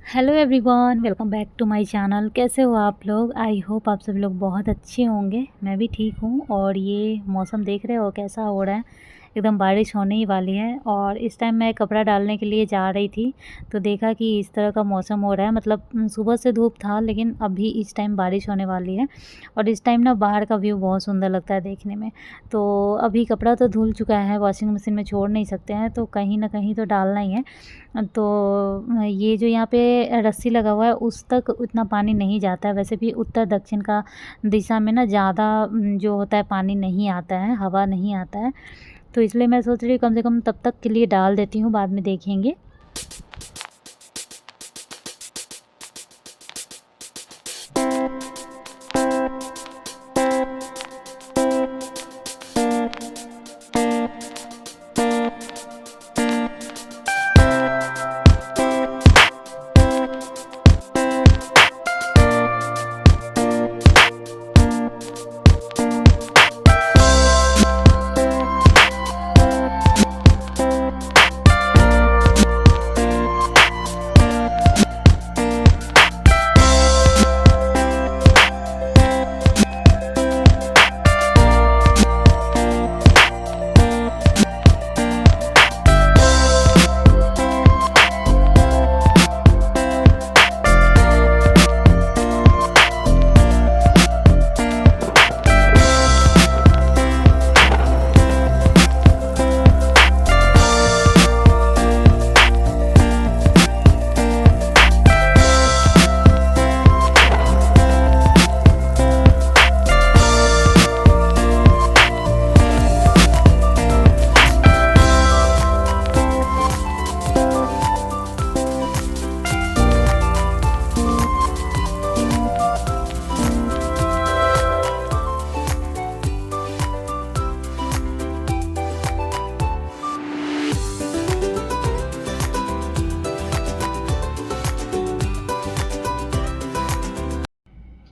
Hello everyone, welcome back to my channel. कैसे हो आप लोग? आई होप आप सभी लोग बहुत अच्छे होंगे। मैं भी ठीक हूँ। और ये मौसम देख रहे हो कैसा हो रहा है, एकदम बारिश होने ही वाली है। और इस टाइम मैं कपड़ा डालने के लिए जा रही थी तो देखा कि इस तरह का मौसम हो रहा है। मतलब सुबह से धूप था लेकिन अभी इस टाइम बारिश होने वाली है। और इस टाइम ना बाहर का व्यू बहुत सुंदर लगता है देखने में। तो अभी कपड़ा तो धुल चुका है, वॉशिंग मशीन में छोड़ नहीं सकते हैं तो कहीं ना कहीं तो डालना ही है। तो ये जो यहाँ पे रस्सी लगा हुआ है उस तक उतना पानी नहीं जाता है। वैसे भी उत्तर दक्षिण का दिशा में ना ज़्यादा जो होता है पानी नहीं आता है, हवा नहीं आता है। तो इसलिए मैं सोच रही हूँ कम से कम तब तक के लिए डाल देती हूँ, बाद में देखेंगे।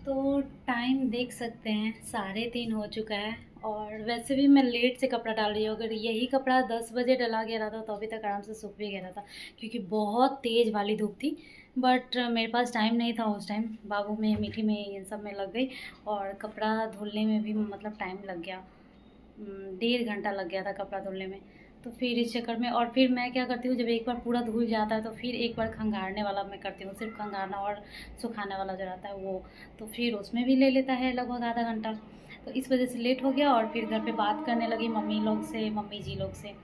तो टाइम देख सकते हैं 3:30 हो चुका है। और वैसे भी मैं लेट से कपड़ा डाल रही हूँ। अगर यही कपड़ा 10 बजे डला गया रहता तो अभी तक आराम से सूख भी गया रहता, क्योंकि बहुत तेज़ वाली धूप थी। बट मेरे पास टाइम नहीं था उस टाइम, बाबू में मीठी में इन सब में लग गई। और कपड़ा धुलने में भी मतलब टाइम लग गया, 1.5 घंटा लग गया था कपड़ा धुलने में। तो फिर इस चक्कर में, और फिर मैं क्या करती हूँ, जब एक बार पूरा धुल जाता है तो फिर एक बार खंगारने वाला मैं करती हूँ, सिर्फ खंगारना और सुखाने वाला जो रहता है वो। तो फिर उसमें भी ले लेता है लगभग आधा घंटा। तो इस वजह से लेट हो गया। और फिर घर पे बात करने लगी मम्मी लोग से, मम्मी जी लोग से।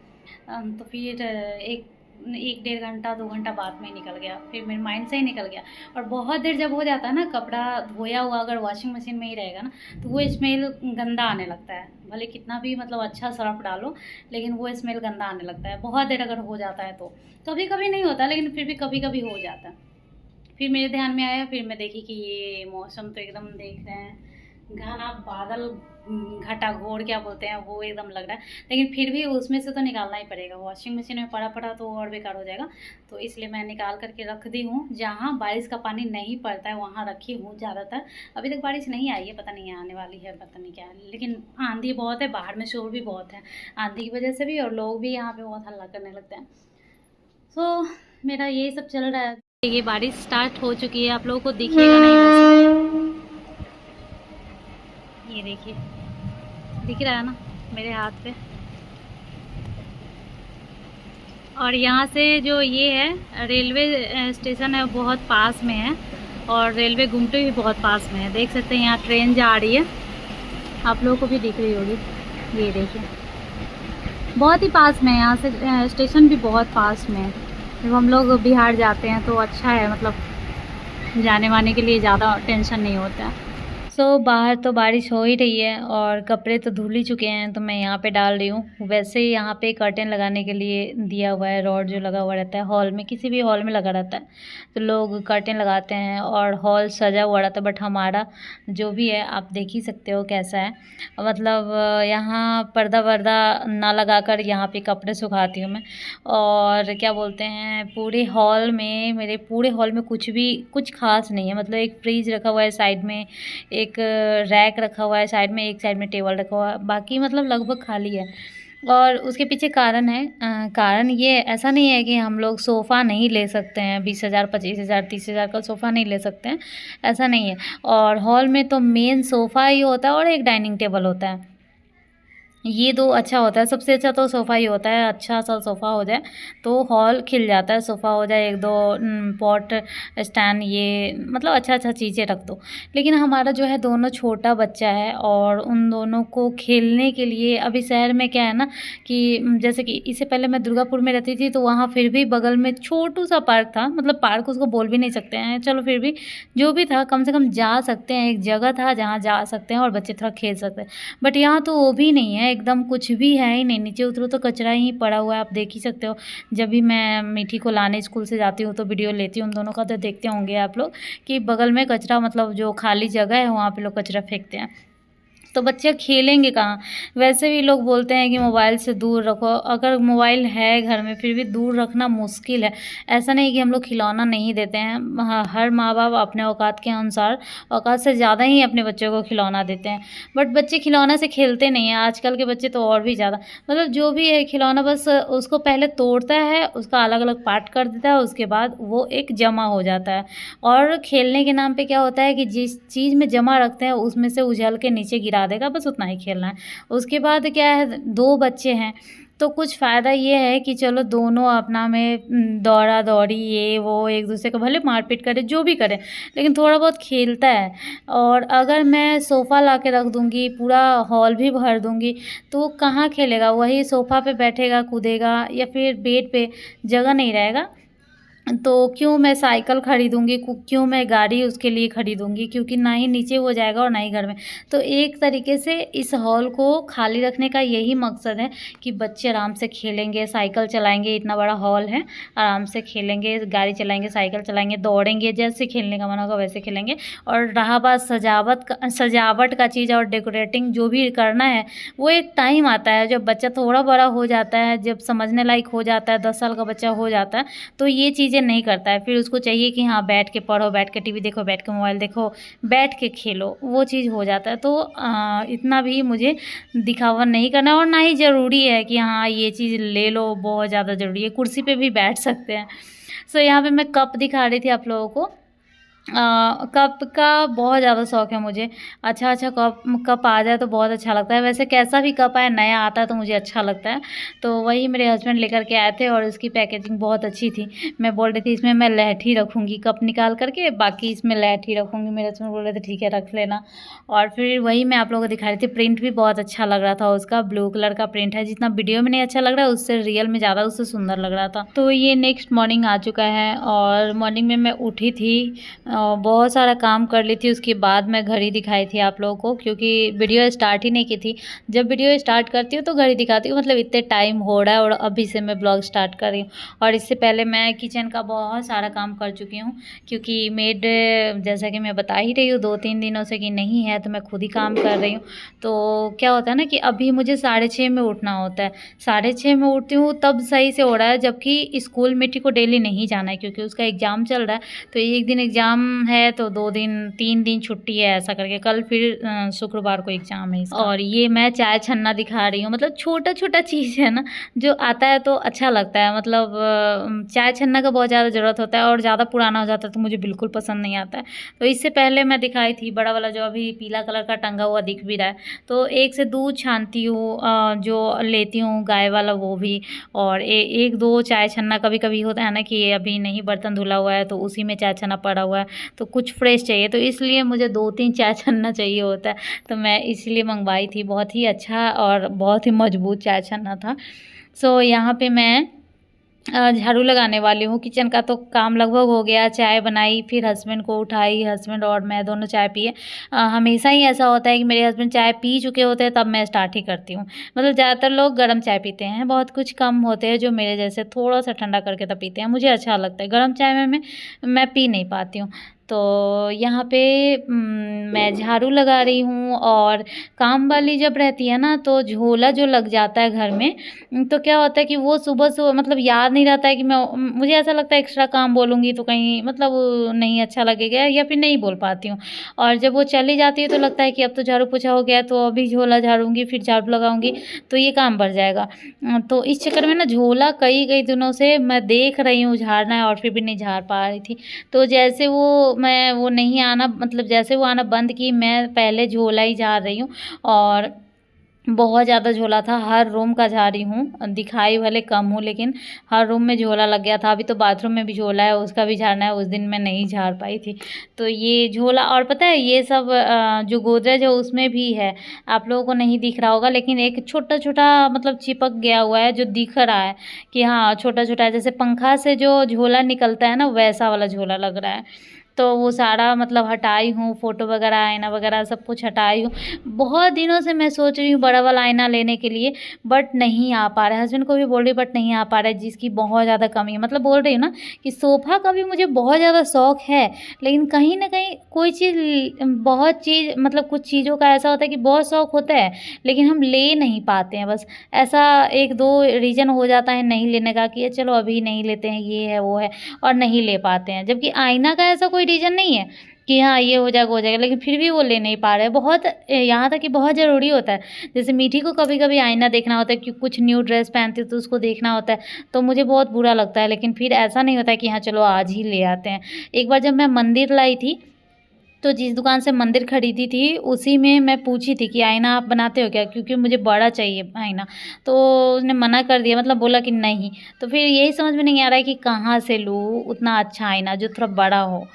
तो फिर एक 1.5 घंटा 2 घंटा बाद में निकल गया, फिर मेरे माइंड से ही निकल गया। और बहुत देर जब हो जाता है ना कपड़ा धोया हुआ, अगर वॉशिंग मशीन में ही रहेगा ना तो वो स्मेल गंदा आने लगता है। भले कितना भी मतलब अच्छा सर्फ डालो, लेकिन वो स्मेल गंदा आने लगता है बहुत देर अगर हो जाता है तो। कभी कभी नहीं होता लेकिन फिर भी कभी कभी हो जाता है। फिर मेरे ध्यान में आया, फिर मैं देखी कि ये मौसम तो एकदम देख रहे हैं घना बादल, घटा घोर क्या बोलते हैं वो एकदम लग रहा है। लेकिन फिर भी उसमें से तो निकालना ही पड़ेगा, वॉशिंग मशीन में पड़ा पड़ा तो और बेकार हो जाएगा। तो इसलिए मैं निकाल करके रख दी हूँ। जहाँ बारिश का पानी नहीं पड़ता है वहाँ रखी हूँ ज़्यादातर। अभी तक बारिश नहीं आई है, पता नहीं आने वाली है, पता नहीं क्या है। लेकिन आंधी बहुत है, बाहर में शोर भी बहुत है आंधी की वजह से भी, और लोग भी यहाँ पे बहुत हल्ला करने लगते हैं। सो मेरा यही सब चल रहा है। ये बारिश स्टार्ट हो चुकी है, आप लोगों को दिखेगा नहीं वैसे। ये देखिए, दिख रहा है ना मेरे हाथ पे। और यहाँ से जो ये है रेलवे स्टेशन है बहुत पास में है, और रेलवे गुमटी भी बहुत पास में है। देख सकते हैं यहाँ ट्रेन जा रही है, आप लोगों को भी दिख रही होगी। ये देखिए बहुत ही पास में है, यहाँ से स्टेशन भी बहुत पास में है। जब हम लोग बिहार जाते हैं तो अच्छा है, मतलब जाने वाने के लिए ज़्यादा टेंशन नहीं होता है। बाहर तो बारिश हो ही रही है और कपड़े तो धुल ही चुके हैं, तो मैं यहाँ पे डाल रही हूँ। वैसे ही यहाँ पे कर्टेन लगाने के लिए दिया हुआ है, रॉड जो लगा हुआ रहता है हॉल में, किसी भी हॉल में लगा रहता है तो लोग कर्टेन लगाते हैं और हॉल सजा हुआ रहता है। बट हमारा जो भी है आप देख ही सकते हो कैसा है। मतलब यहाँ पर्दा वर्दा ना लगा कर यहाँ पे कपड़े सुखाती हूँ मैं। और क्या बोलते हैं, पूरे हॉल में, मेरे पूरे हॉल में कुछ खास नहीं है। मतलब एक फ्रिज रखा हुआ है साइड में, एक रैक रखा हुआ है साइड में, एक साइड में टेबल रखा हुआ है, बाकी मतलब लगभग खाली है। और उसके पीछे कारण है, कारण ये ऐसा नहीं है कि हम लोग सोफ़ा नहीं ले सकते हैं, 20,000 25,000 30,000 का सोफ़ा नहीं ले सकते हैं, ऐसा नहीं है। और हॉल में तो मेन सोफ़ा ही होता है और एक डाइनिंग टेबल होता है। ये 2 अच्छा होता है, सबसे अच्छा तो सोफ़ा ही होता है, अच्छा-सा सोफ़ा हो जाए तो हॉल खिल जाता है, सोफ़ा हो जाए 1-2 पॉट स्टैंड, ये मतलब अच्छा-अच्छा चीज़ें रख दो। लेकिन हमारा जो है दोनों छोटा बच्चा है और उन दोनों को खेलने के लिए अभी शहर में क्या है ना कि जैसे कि इससे पहले मैं दुर्गापुर में रहती थी तो वहाँ फिर भी बगल में छोटू-सा पार्क था, मतलब पार्क उसको बोल भी नहीं सकते हैं, चलो फिर भी जो भी था कम से कम जा सकते हैं, एक जगह था जहाँ जा सकते हैं और बच्चे थोड़ा खेल सकते हैं। बट यहाँ तो वो भी नहीं है, एकदम कुछ भी है ही नहीं, नीचे उतरो तो कचरा ही पड़ा हुआ है, आप देख ही सकते हो। जब भी मैं मीठी को लाने स्कूल से जाती हूँ तो वीडियो लेती हूँ उन दोनों का, तो देखते होंगे आप लोग कि बगल में कचरा, मतलब जो खाली जगह है वहाँ पे लोग कचरा फेंकते हैं। तो बच्चे खेलेंगे कहाँ? वैसे भी लोग बोलते हैं कि मोबाइल से दूर रखो, अगर मोबाइल है घर में फिर भी दूर रखना मुश्किल है। ऐसा नहीं कि हम लोग खिलौना नहीं देते हैं, हर माँ-बाप अपने औकात के अनुसार औकात से ज़्यादा ही अपने बच्चों को खिलौना देते हैं। बट बच्चे खिलौने से खेलते नहीं हैं, आजकल के बच्चे तो और भी ज़्यादा, मतलब जो भी है खिलौना बस उसको पहले तोड़ता है, उसका अलग-अलग पार्ट कर देता है, उसके बाद वो एक जमा हो जाता है। और खेलने के नाम पे क्या होता है कि जिस चीज़ में जमा रखते हैं उसमें से उछल के नीचे गिरा देगा, बस उतना ही खेलना है। उसके बाद क्या है, 2 बच्चे हैं तो कुछ फ़ायदा ये है कि चलो दोनों अपना में दौड़ा-दौड़ी ये वो एक-दूसरे को भले मार-पीट करे, जो भी करे, लेकिन थोड़ा बहुत खेलता है। और अगर मैं सोफ़ा ला के रख दूँगी, पूरा हॉल भी भर दूँगी, तो वो कहाँ खेलेगा? वही सोफ़ा पे बैठेगा, कूदेगा या फिर बेड पे, जगह नहीं रहेगा। तो क्यों मैं साइकिल खरीदूँगी, क्यों मैं गाड़ी उसके लिए खरीदूँगी, क्योंकि ना ही नीचे वो जाएगा और ना ही घर में। तो एक तरीके से इस हॉल को खाली रखने का यही मकसद है कि बच्चे आराम से खेलेंगे, साइकिल चलाएँगे, इतना बड़ा हॉल है, आराम से खेलेंगे, गाड़ी चलाएँगे, साइकिल चलाएँगे, दौड़ेंगे, जैसे खेलने का मन होगा वैसे खेलेंगे। और रहा बात सजावट का चीज़ और डेकोरेटिंग जो भी करना है, वो एक टाइम आता है जब बच्चा थोड़ा बड़ा हो जाता है, जब समझने लायक हो जाता है, 10 साल का बच्चा हो जाता है, तो ये चीज़ें नहीं करता है। फिर उसको चाहिए कि हाँ, बैठ के पढ़ो, बैठ के टीवी देखो, बैठ के मोबाइल देखो, बैठ के खेलो, वो चीज़ हो जाता है। तो इतना भी मुझे दिखावा नहीं करना और ना ही ज़रूरी है कि हाँ, ये चीज़ ले लो, बहुत ज़्यादा ज़रूरी है। कुर्सी पे भी बैठ सकते हैं। सो यहाँ पे मैं कप दिखा रही थी आप लोगों को। कप का बहुत ज़्यादा शौक है मुझे। अच्छा-अच्छा कप कप आ जाए तो बहुत अच्छा लगता है। वैसे कैसा भी कप आए, नया आता है तो मुझे अच्छा लगता है। तो वही मेरे हस्बैंड लेकर के आए थे और उसकी पैकेजिंग बहुत अच्छी थी। मैं बोल रही थी इसमें मैं लैठी रखूँगी, कप निकाल कर के, बाकी इसमें लैठी रखूँगी। मेरे हस्बैंड बोल रहे थे ठीक है रख लेना। और फिर वही मैं आप लोगों को दिखा रही थी, प्रिंट भी बहुत अच्छा लग रहा था उसका, ब्लू कलर का प्रिंट है। जितना वीडियो में नहीं अच्छा लग रहा है उससे रियल में ज़्यादा उससे सुंदर लग रहा था। तो ये नेक्स्ट मॉर्निंग आ चुका है और मॉर्निंग में मैं उठी थी, बहुत सारा काम कर ली थी। उसके बाद मैं घड़ी दिखाई थी आप लोगों को, क्योंकि वीडियो स्टार्ट ही नहीं की थी। जब वीडियो स्टार्ट करती हूँ तो घड़ी दिखाती हूँ, मतलब इतने टाइम हो रहा है और अभी से मैं ब्लॉग स्टार्ट कर रही हूँ। और इससे पहले मैं किचन का बहुत सारा काम कर चुकी हूँ, क्योंकि मेड जैसा कि मैं बता ही रही हूँ 2-3 दिनों से कि नहीं है, तो मैं खुद ही काम कर रही हूँ। तो क्या होता है ना कि अभी मुझे 6:30 में उठना होता है, 6:30 में उठती हूँ तब सही से हो रहा है, जबकि स्कूल मीठी को डेली नहीं जाना है क्योंकि उसका एग्ज़ाम चल रहा है। तो एक दिन एग्ज़ाम है तो 2 दिन 3 दिन छुट्टी है, ऐसा करके कल फिर शुक्रवार को एग्ज़ाम है इसका। और ये मैं चाय छन्ना दिखा रही हूँ, मतलब छोटा-छोटा चीज़ है ना, जो आता है तो अच्छा लगता है। मतलब चाय छन्ना का बहुत ज़्यादा ज़रूरत होता है और ज़्यादा पुराना हो जाता है तो मुझे बिल्कुल पसंद नहीं आता है। तो इससे पहले मैं दिखाई थी बड़ा वाला जो अभी पीला कलर का टंगा हुआ दिख भी रहा है। तो एक से दूध छानती हूँ, जो लेती हूँ गाय वाला वो भी, और 1-2 चाय छन्ना कभी-कभी होता है ना कि अभी नहीं बर्तन धुला हुआ है तो उसी में चाय छन्ना पड़ा हुआ है, तो कुछ फ्रेश चाहिए, तो इसलिए मुझे 2-3 चाय छन्ना चाहिए होता है। तो मैं इसलिए मंगवाई थी, बहुत ही अच्छा और बहुत ही मज़बूत चाय छन्ना था। सो यहाँ पे मैं झाड़ू लगाने वाली हूँ। किचन का तो काम लगभग हो गया, चाय बनाई, फिर हस्बैंड को उठाई, हस्बैंड और मैं दोनों चाय पिए। हमेशा ही ऐसा होता है कि मेरे हस्बैंड चाय पी चुके होते हैं तब मैं स्टार्ट ही करती हूँ। मतलब ज़्यादातर लोग गरम चाय पीते हैं, बहुत कुछ कम होते हैं जो मेरे जैसे थोड़ा-सा ठंडा करके तब पीते हैं। मुझे अच्छा लगता है, गरम चाय में मैं पी नहीं पाती हूँ। तो यहाँ पे मैं झाड़ू लगा रही हूँ। और काम वाली जब रहती है ना तो झोला जो लग जाता है घर में, तो क्या होता है कि वो सुबह मतलब याद नहीं रहता है कि मुझे ऐसा लगता है एक्स्ट्रा काम बोलूँगी तो कहीं मतलब नहीं अच्छा लगेगा या फिर नहीं बोल पाती हूँ। और जब वो चली जाती है तो लगता है कि अब तो झाड़ू पोछा हो गया, तो अभी झोला झाड़ूंगी, फिर झाड़ू लगाऊंगी, तो ये काम बढ़ जाएगा। तो इस चक्कर में ना झोला कई दिनों से मैं देख रही हूँ झाड़ना है और फिर भी नहीं झाड़ पा रही थी। तो जैसे वो नहीं आना, मतलब जैसे वो आना बंद की, मैं पहले झोला ही झाड़ रही हूँ। और बहुत ज़्यादा झोला था, हर रूम का झाड़ रही हूँ, दिखाई भले कम हूँ लेकिन हर रूम में झोला लग गया था। अभी तो बाथरूम में भी झोला है, उसका भी झाड़ना है, उस दिन मैं नहीं झाड़ पाई थी। तो ये झोला, और पता है ये सब जो गोदरेज है उसमें भी है, आप लोगों को नहीं दिख रहा होगा, लेकिन एक छोटा छोटा मतलब चिपक गया हुआ है जो दिख रहा है कि हाँ छोटा छोटा है, जैसे पंखा से जो झोला निकलता है ना वैसा वाला झोला लग रहा है। तो वो सारा मतलब हटाई हूँ, फ़ोटो वगैरह, आईना वगैरह सब कुछ हटाई हूँ। बहुत दिनों से मैं सोच रही हूँ बड़ा वाला आईना लेने के लिए, बट नहीं आ पा रहा है। हस्बैंड को भी बोल रही बट नहीं आ पा रहा है, जिसकी बहुत ज़्यादा कमी है। मतलब बोल रही हूँ ना कि सोफ़ा का भी मुझे बहुत ज़्यादा शौक़ है, लेकिन कहीं न कहीं कोई चीज़, बहुत चीज़, मतलब कुछ चीज़ों का ऐसा होता है कि बहुत शौक़ होता है लेकिन हम ले नहीं पाते हैं। बस ऐसा 1-2 रीज़न हो जाता है नहीं लेने का कि चलो अभी नहीं लेते हैं, ये है वो है, और नहीं ले पाते हैं। जबकि आईना का ऐसा कोई रीज़न नहीं है कि हाँ ये हो जाएगा, लेकिन फिर भी वो ले नहीं पा रहे हैं। बहुत यहाँ तक कि बहुत ज़रूरी होता है। जैसे मीठी को कभी-कभी आईना देखना होता है कि कुछ न्यू ड्रेस पहनती है तो उसको देखना होता है, तो मुझे बहुत बुरा लगता है, लेकिन फिर ऐसा नहीं होता है कि हाँ चलो आज ही ले आते हैं। एक बार जब मैं मंदिर लाई थी, तो जिस दुकान से मंदिर खरीदी थी उसी में मैं पूछी थी कि आईना आप बनाते हो क्या? क्योंकि मुझे बड़ा चाहिए आईना। तो उसने मना कर दिया, मतलब बोला कि नहीं। तो फिर यही समझ में नहीं आ रहा है कि कहाँ से लूँ उतना अच्छा आईना जो थोड़ा बड़ा हो।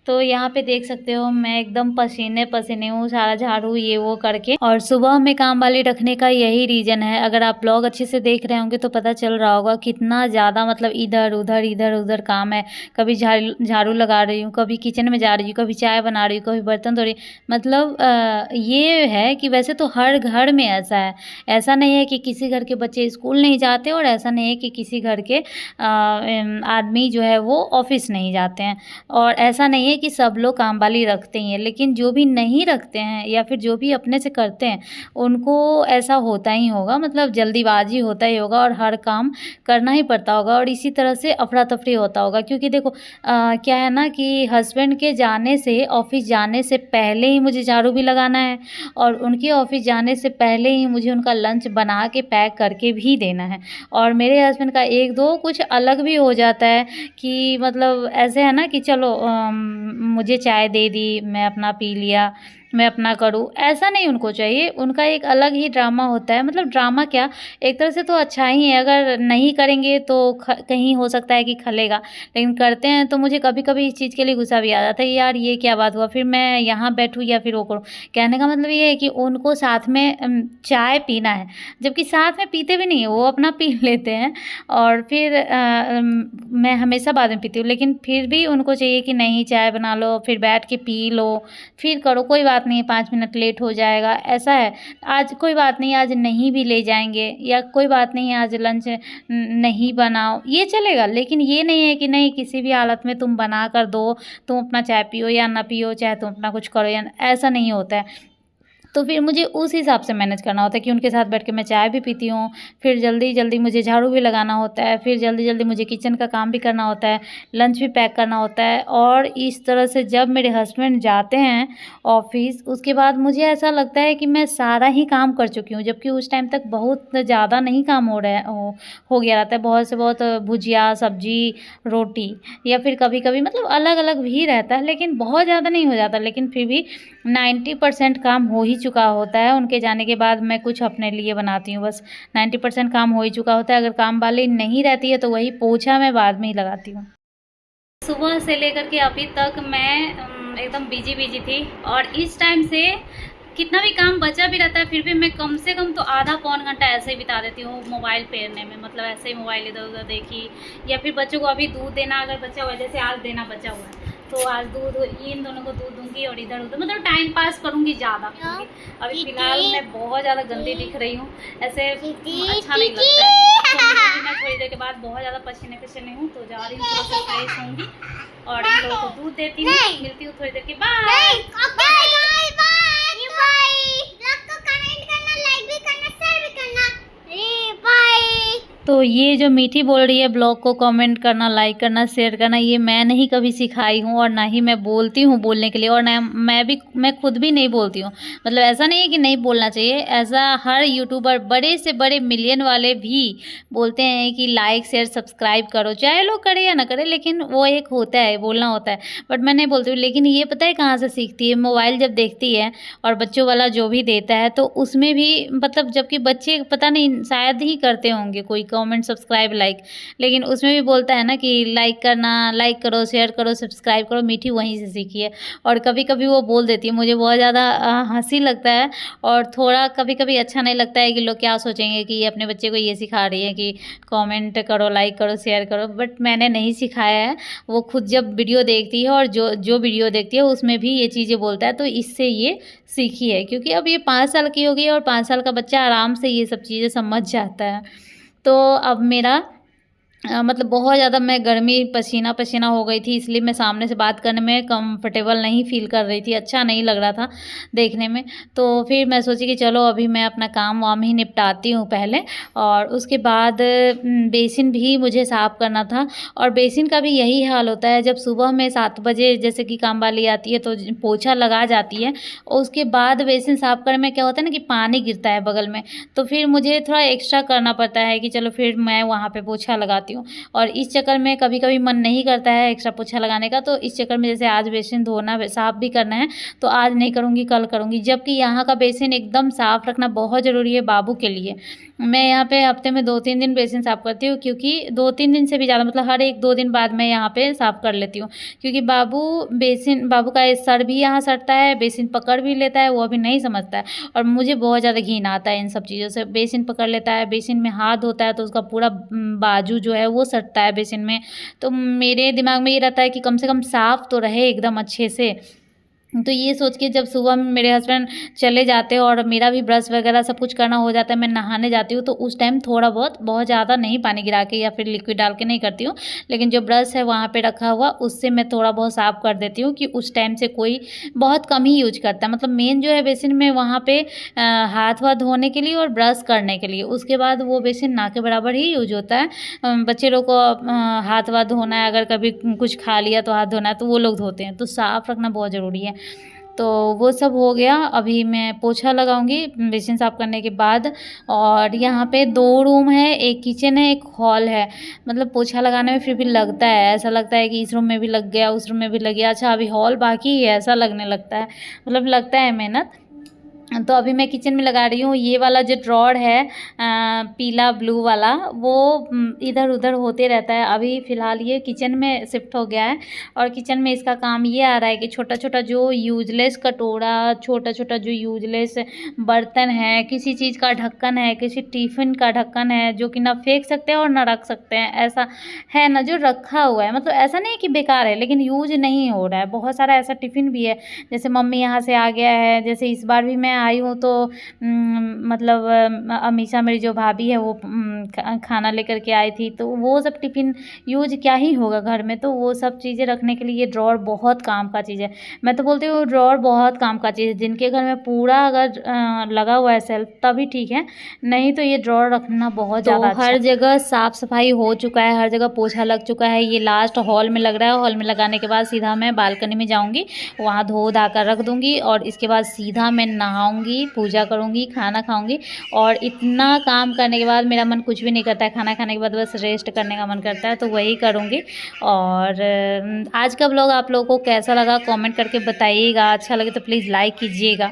तो यहाँ पे देख सकते हो मैं एकदम पसीने-पसीने हूँ, सारा झाड़ू ये वो करके। और सुबह में काम वाली रखने का यही रीज़न है। अगर आप ब्लॉग अच्छे से देख रहे होंगे तो पता चल रहा होगा कितना ज़्यादा मतलब इधर-उधर काम है। कभी झाड़ू लगा रही हूँ, कभी किचन में जा रही हूँ, कभी चाय बना रही हूँ, कभी बर्तन धो रही हूँ। मतलब ये है कि वैसे तो हर घर में ऐसा है। ऐसा नहीं है कि किसी घर के बच्चे स्कूल नहीं जाते, और ऐसा नहीं है कि किसी घर के आदमी जो है वो ऑफ़िस नहीं जाते हैं, और ऐसा नहीं है कि सब लोग काम वाली रखते ही हैं। लेकिन जो भी नहीं रखते हैं या फिर जो भी अपने से करते हैं उनको ऐसा होता ही होगा, मतलब जल्दीबाजी होता ही होगा और हर काम करना ही पड़ता होगा, और इसी तरह से अफरा तफरी होता होगा। क्योंकि देखो क्या है ना कि हस्बैंड के जाने से, ऑफिस जाने से पहले ही मुझे झाड़ू भी लगाना है, और उनके ऑफिस जाने से पहले ही मुझे उनका लंच बना के पैक करके भी देना है। और मेरे हस्बैंड का 1-2 कुछ अलग भी हो जाता है कि मतलब ऐसे है ना कि चलो मुझे चाय दे दी, मैं अपना पी लिया, मैं अपना करूँ, ऐसा नहीं उनको चाहिए। उनका एक अलग ही ड्रामा होता है। मतलब ड्रामा क्या, एक तरह से तो अच्छा ही है। अगर नहीं करेंगे तो कहीं हो सकता है कि खलेगा, लेकिन करते हैं तो मुझे कभी-कभी इस चीज़ के लिए गुस्सा भी आ जाता है, यार ये क्या बात हुआ, फिर मैं यहाँ बैठूँ या फिर वो करूँ। कहने का मतलब ये है कि उनको साथ में चाय पीना है, जबकि साथ में पीते भी नहीं है, वो अपना पी लेते हैं और फिर मैं हमेशा बाद में पीती हूँ। लेकिन फिर भी उनको चाहिए कि नहीं चाय बना लो, फिर बैठ के पी लो, फिर करो, कोई बात नहीं 5 मिनट लेट हो जाएगा, ऐसा है। आज कोई बात नहीं, आज नहीं भी ले जाएँगे, या कोई बात नहीं आज लंच नहीं बनाओ, ये चलेगा। लेकिन ये नहीं है कि नहीं किसी भी हालत में तुम बना कर दो, तुम अपना चाय पियो या ना पियो, चाहे तुम अपना कुछ करो, या ऐसा नहीं होता है। तो फिर मुझे उस हिसाब से मैनेज करना होता है कि उनके साथ बैठ के मैं चाय भी पीती हूँ, फिर जल्दी-जल्दी मुझे झाड़ू भी लगाना होता है, फिर जल्दी-जल्दी मुझे किचन का काम भी करना होता है, लंच भी पैक करना होता है। और इस तरह से जब मेरे हस्बैंड जाते हैं ऑफ़िस, उसके बाद मुझे ऐसा लगता है कि मैं सारा ही काम कर चुकी हूँ, जबकि उस टाइम तक बहुत ज़्यादा नहीं काम हो गया रहता है। बहुत से बहुत भुजिया, सब्ज़ी, रोटी, या फिर कभी-कभी मतलब अलग-अलग भी रहता है, लेकिन बहुत ज़्यादा नहीं हो जाता। लेकिन फिर भी 90% काम हो ही चुका होता है। उनके जाने के बाद मैं कुछ अपने लिए बनाती हूँ, बस 90% काम हो ही चुका होता है। अगर काम वाली नहीं रहती है तो वही पोछा मैं बाद में ही लगाती हूँ। सुबह से लेकर के अभी तक मैं एकदम बिजी थी, और इस टाइम से कितना भी काम बचा भी रहता है फिर भी मैं कम से कम तो आधा पौन घंटा ऐसे ही बिता देती हूँ मोबाइल फेरने में। मतलब ऐसे ही मोबाइल इधर उधर देखी, या फिर बच्चों को अभी दूध देना अगर बचा हुआ है, जैसे आज देना बचा हुआ है तो आज दूध, इन दोनों को दूध दूंगी और इधर उधर मतलब टाइम पास करूंगी ज़्यादा। अभी फिलहाल मैं बहुत ज़्यादा गंदी दिख रही हूँ, ऐसे अच्छा नहीं लगता है। तो मैं थोड़ी देर के बाद बहुत ज़्यादा पसीने हूँ, तो जा रही हूँ, थोड़ा सा फ्रेश होंगी और इन लोगों को दूध देती हूँ। मिलती हूँ थोड़ी देर के बाद। तो ये जो मीठी बोल रही है ब्लॉग को कमेंट करना, लाइक करना, शेयर करना, ये मैं नहीं कभी सिखाई हूँ और ना ही मैं बोलती हूँ बोलने के लिए, और ना मैं खुद भी नहीं बोलती हूँ। मतलब ऐसा नहीं है कि नहीं बोलना चाहिए, ऐसा हर यूट्यूबर बड़े से बड़े मिलियन वाले भी बोलते हैं कि लाइक शेयर सब्सक्राइब करो, चाहे लोग करे या ना करे, लेकिन वो एक होता है, बोलना होता है। बट मैं नहीं बोलती हूँ। लेकिन ये पता है कहाँ से सीखती है? मोबाइल जब देखती है और बच्चों वाला जो भी देता है तो उसमें भी मतलब, जबकि बच्चे पता नहीं शायद ही करते होंगे कोई कमेंट सब्सक्राइब लाइक, लेकिन उसमें भी बोलता है ना कि लाइक करना, लाइक करो, शेयर करो, सब्सक्राइब करो। मीठी वहीं से सीखी है। और कभी कभी वो बोल देती है, मुझे बहुत ज़्यादा हंसी लगता है और थोड़ा कभी कभी अच्छा नहीं लगता है कि लोग क्या सोचेंगे कि ये अपने बच्चे को ये सिखा रही है कि कमेंट करो, लाइक करो, शेयर करो। बट मैंने नहीं सिखाया है, वो खुद जब वीडियो देखती है और जो वीडियो देखती है उसमें भी ये चीज़ें बोलता है, तो इससे ये सीखी है। क्योंकि अब ये 5 साल की हो गई है और 5 साल का बच्चा आराम से ये सब चीज़ें समझ जाता है। तो अब मेरा मतलब बहुत ज़्यादा मैं गर्मी पसीना पसीना हो गई थी, इसलिए मैं सामने से बात करने में कंफर्टेबल नहीं फ़ील कर रही थी, अच्छा नहीं लग रहा था देखने में। तो फिर मैं सोची कि चलो अभी मैं अपना काम वाम ही निपटाती हूँ पहले, और उसके बाद बेसिन भी मुझे साफ़ करना था। और बेसिन का भी यही हाल होता है, जब सुबह में 7 बजे जैसे कि काम वाली आती है तो पोछा लगा जाती है, और उसके बाद बेसिन साफ़ करने में क्या होता है ना कि पानी गिरता है बगल में, तो फिर मुझे थोड़ा एक्स्ट्रा करना पड़ता है कि चलो फिर मैं वहाँ पे पोछा लगाती हूँ। और इस चक्कर में कभी कभी मन नहीं करता है एक्स्ट्रा पोछा लगाने का, तो इस चक्कर में जैसे आज बेसिन धोना साफ़ भी करना है तो आज नहीं करूँगी, कल करूँगी। जबकि यहाँ का बेसिन एकदम साफ़ रखना बहुत ज़रूरी है बाबू के लिए। मैं यहाँ पे हफ्ते में 2-3 दिन बेसिन साफ़ करती हूँ, क्योंकि 2-3 दिन से भी ज़्यादा, मतलब हर 1-2 दिन बाद मैं यहाँ पे साफ़ कर लेती हूँ। क्योंकि बाबू का सर भी यहाँ सटता है, बेसिन पकड़ भी लेता है, वो अभी नहीं समझता है। और मुझे बहुत ज़्यादा घिन आता है इन सब चीज़ों से। बेसिन पकड़ लेता है, बेसिन में हाथ धोता है तो उसका पूरा बाजू जो है वो सटता है बेसिन में। तो मेरे दिमाग में ये रहता है कि कम से कम साफ़ तो रहे एकदम अच्छे से। तो ये सोच के जब सुबह में मेरे हस्बैंड चले जाते हैं और मेरा भी ब्रश वगैरह सब कुछ करना हो जाता है, मैं नहाने जाती हूँ, तो उस टाइम थोड़ा बहुत ज़्यादा नहीं पानी गिरा के या फिर लिक्विड डाल के नहीं करती हूँ, लेकिन जो ब्रश है वहाँ पे रखा हुआ उससे मैं थोड़ा बहुत साफ़ कर देती हूँ, कि उस टाइम से कोई बहुत कम ही यूज करता है। मतलब मेन जो है बेसिन में वहाँ पे हाथ वाथ धोने के लिए और ब्रश करने के लिए, उसके बाद वो बेसिन ना के बराबर ही यूज होता है। बच्चे लोग को हाथ वाथ धोना है, अगर कभी कुछ खा लिया तो हाथ धोना है, तो वो लोग धोते हैं, तो साफ़ रखना बहुत ज़रूरी है। तो वो सब हो गया, अभी मैं पोछा लगाऊंगी बेसिन साफ़ करने के बाद। और यहाँ पे 2 रूम है, एक किचन है, एक हॉल है। मतलब पोछा लगाने में फिर भी लगता है, ऐसा लगता है कि इस रूम में भी लग गया, उस रूम में भी लग गया, अच्छा अभी हॉल बाकी है, ऐसा लगने लगता है। मतलब लगता है मेहनत। तो अभी मैं किचन में लगा रही हूँ। ये वाला जो ड्रॉर है पीला ब्लू वाला, वो इधर उधर होते रहता है। अभी फ़िलहाल ये किचन में शिफ्ट हो गया है, और किचन में इसका काम ये आ रहा है कि छोटा छोटा जो यूजलेस कटोरा, छोटा छोटा जो यूजलेस बर्तन है, किसी चीज़ का ढक्कन है, किसी टिफ़िन का ढक्कन है, जो कि ना फेंक सकते हैं और ना रख सकते हैं, ऐसा है ना, जो रखा हुआ है। मतलब ऐसा नहीं कि बेकार है, लेकिन यूज नहीं हो रहा है। बहुत सारा ऐसा टिफ़िन भी है, जैसे मम्मी यहाँ से आ गया है, जैसे इस बार भी मैं आई हूँ तो मतलब अमीषा मेरी जो भाभी है वो खाना लेकर के आई थी, तो वो सब टिफ़िन यूज क्या ही होगा घर में, तो वो सब चीज़ें रखने के लिए ये ड्रॉर बहुत काम का चीज़ है। मैं तो बोलती हूँ ड्रॉर बहुत काम का चीज़ है। जिनके घर में पूरा अगर लगा हुआ है सेल्फ तभी ठीक है, नहीं तो ये ड्रॉर रखना बहुत ज़्यादा अच्छा। हर जगह साफ़ सफाई हो चुका है, हर जगह पोछा लग चुका है। ये लास्ट हॉल में लग रहा है। हॉल में लगाने के बाद सीधा मैं बालकनी में जाऊँगी, वहाँ धो धा कर रख दूँगी, और इसके बाद सीधा मैं नहाऊँगी, पूजा करूँगी, खाना खाऊँगी। और इतना काम करने के बाद मेरा मन कुछ भी नहीं करता है, खाना खाने के बाद बस रेस्ट करने का मन करता है, तो वही करूँगी। और आज का ब्लॉग आप लोगों को कैसा लगा कमेंट करके बताइएगा। अच्छा लगे तो प्लीज़ लाइक कीजिएगा,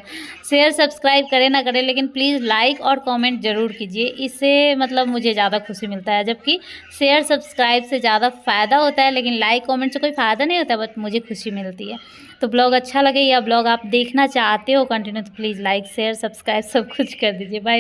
शेयर सब्सक्राइब करें ना करें, लेकिन प्लीज़ लाइक और कमेंट ज़रूर कीजिए। इससे मतलब मुझे ज़्यादा खुशी मिलता है, जबकि शेयर सब्सक्राइब से ज़्यादा फ़ायदा होता है, लेकिन लाइक कमेंट से कोई फ़ायदा नहीं होता, बट मुझे खुशी मिलती है। तो ब्लॉग अच्छा लगे या ब्लॉग आप देखना चाहते हो कंटिन्यू, तो प्लीज़ लाइक शेयर सब्सक्राइब सब कुछ कर दीजिए। Bye bye.